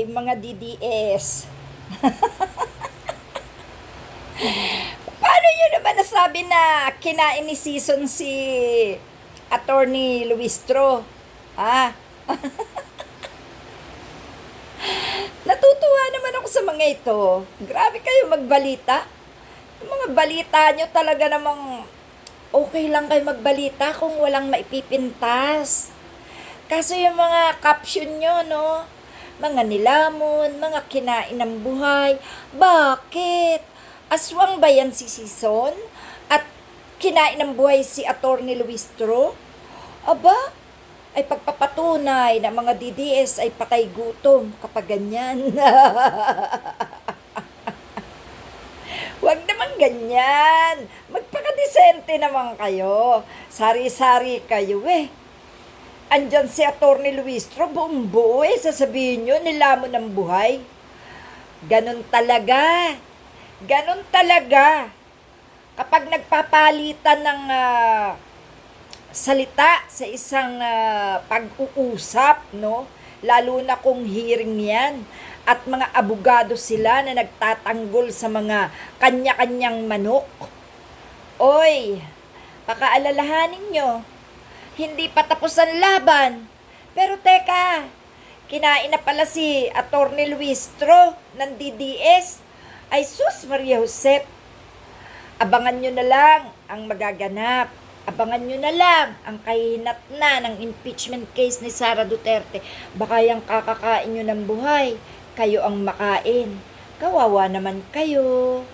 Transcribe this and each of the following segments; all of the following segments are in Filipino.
Hi, mga DDS. Paano nyo naman nasabi na kinain ni Season si Attorney Luistro? Ha? Natutuwa naman ako sa mga ito. Grabe kayo magbalita. Yung mga balita nyo talaga namang okay lang kayo magbalita kung walang maipipintas. Kaso yung mga caption nyo, no? Mga nilamon, mga kinain ng buhay. Bakit? Aswang ba yan si Sison? At kinain ng buhay si Attorney Luistro? Aba, ay pagpapatunay na mga DDS ay patay gutom kapag ganyan. Huwag naman ganyan. Magpakadesente naman kayo. Sari-sari kayo eh. Andyan si Attorney Luistro, buong buo eh. Sasabihin nyo, nilamon ng buhay. Ganon talaga. Ganon talaga. Kapag nagpapalitan ng salita sa isang pag-uusap, no? Lalo na kung hearing yan. At mga abogado sila na nagtatanggol sa mga kanya-kanyang manok. Oy, pakaalalahanin nyo, hindi pa tapos ang laban. Pero teka, kinain na pala si Attorney Luistro ng DDS. Ay sus, Maria Josep. Abangan nyo na lang ang magaganap. Abangan nyo na lang ang kahinatnan ng impeachment case ni Sara Duterte. Baka yung kakakain nyo ng buhay, kayo ang makain. Kawawa naman kayo.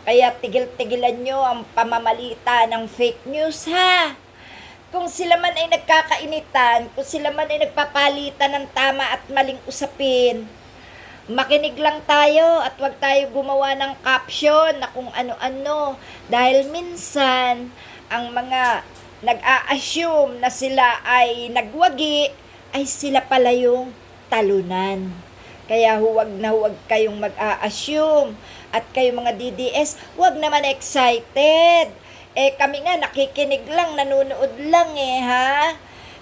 Kaya tigil-tigilan nyo ang pamamalita ng fake news, ha? Kung sila man ay nagkakainitan, kung sila man ay nagpapalitan ng tama at maling usapin, makinig lang tayo at wag tayo gumawa ng caption na kung ano-ano. Dahil minsan, ang mga nag-a-assume na sila ay nagwagi, ay sila pala yung talunan. Kaya huwag na huwag kayong mag-a-assume. At kayo mga DDS, huwag naman excited. Eh kami nga nakikinig lang, nanonood lang eh ha.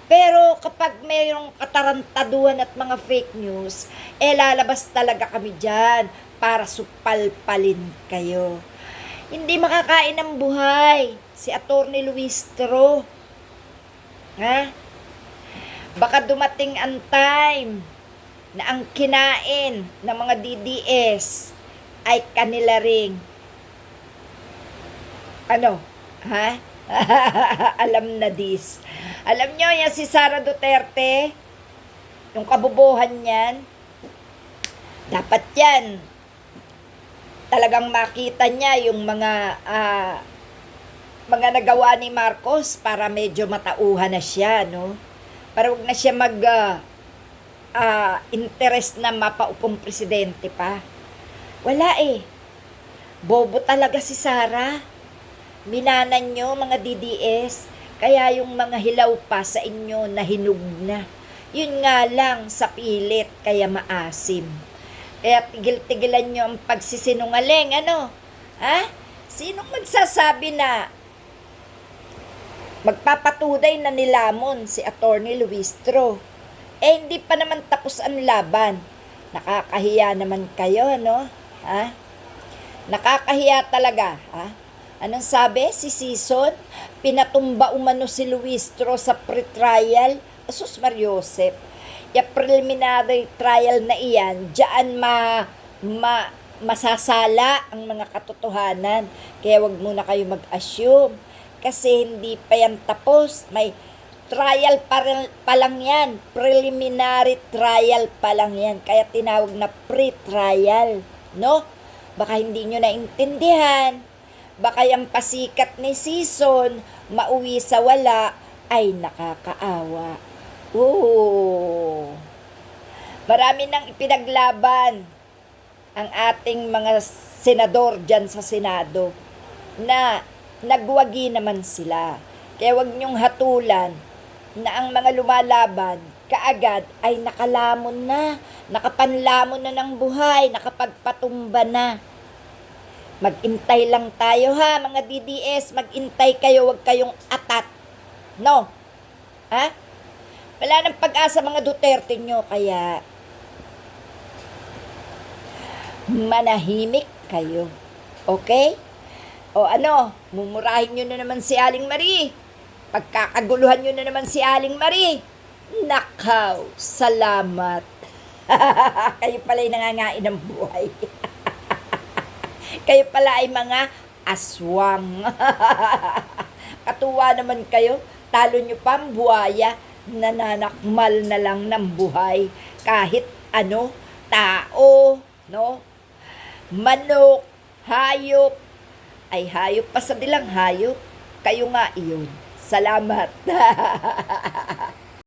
Pero kapag mayroong katarantaduhan at mga fake news, eh lalabas talaga kami dyan para supalpalin kayo. Hindi makakain ng buhay si Attorney Luistro. Ha? Baka dumating ang time na ang kinain ng mga DDS ay kanila ring ano? Ha? Alam na this. Alam nyo, yan si Sara Duterte, yung kabubuhan niyan, dapat yan, talagang makita niya yung mga nagawa ni Marcos para medyo matauhan na siya, no? Para wag na siya interest na mapaupong presidente pa. Wala eh. Bobo talaga si Sara. Minanan nyo, mga DDS, kaya yung mga hilaw pa sa inyo na hinug na. Yun nga lang sa pilit, kaya maasim. Kaya tigil-tigilan nyo ang pagsisinungaling, ano? Ha? Sinong magsasabi na magpapatunay na nilamon si Attorney Luistro? Eh, hindi pa naman tapos ang laban. Nakakahiya naman kayo, no? Ha? Nakakahiya talaga, ha? Anong sabi? Si Sison, pinatumba umano si Luistro sa pre-trial. Asus Mariosep, yung preliminary trial na iyan, diyan masasala ang mga katotohanan. Kaya wag muna kayo mag-assume. Kasi hindi pa yan tapos. May trial pa lang yan. Preliminary trial pa lang yan. Kaya tinawag na pre-trial. No? Baka hindi nyo naintindihan. Baka yung pasikat ni Sison, mauwi sa wala, ay nakakaawa. Oo. Marami nang ipinaglaban ang ating mga senador dyan sa Senado na nagwagi naman sila. Kaya wag niyong hatulan na ang mga lumalaban kaagad ay nakalamon na, nakapanlamon na ng buhay, nakapagpatumba na. Mag-intay lang tayo ha, mga DDS. Mag-intay kayo, wag kayong atat. No? Ha? Wala nang pag-asa mga Duterte nyo, kaya manahimik kayo. Okay? O ano, mumurahin nyo na naman si Aling Marie. Pagkakaguluhan nyo na naman si Aling Marie. Nakaw, salamat. Kayo pala'y nangangain ng buhay. Kayo pala ay mga aswang. Katuwa naman kayo, talo nyo pa ang buhaya, nananakmal na lang ng buhay. Kahit ano, tao, no? Manok, hayop, ay hayop pa sa bilang hayop. Kayo nga iyon. Salamat.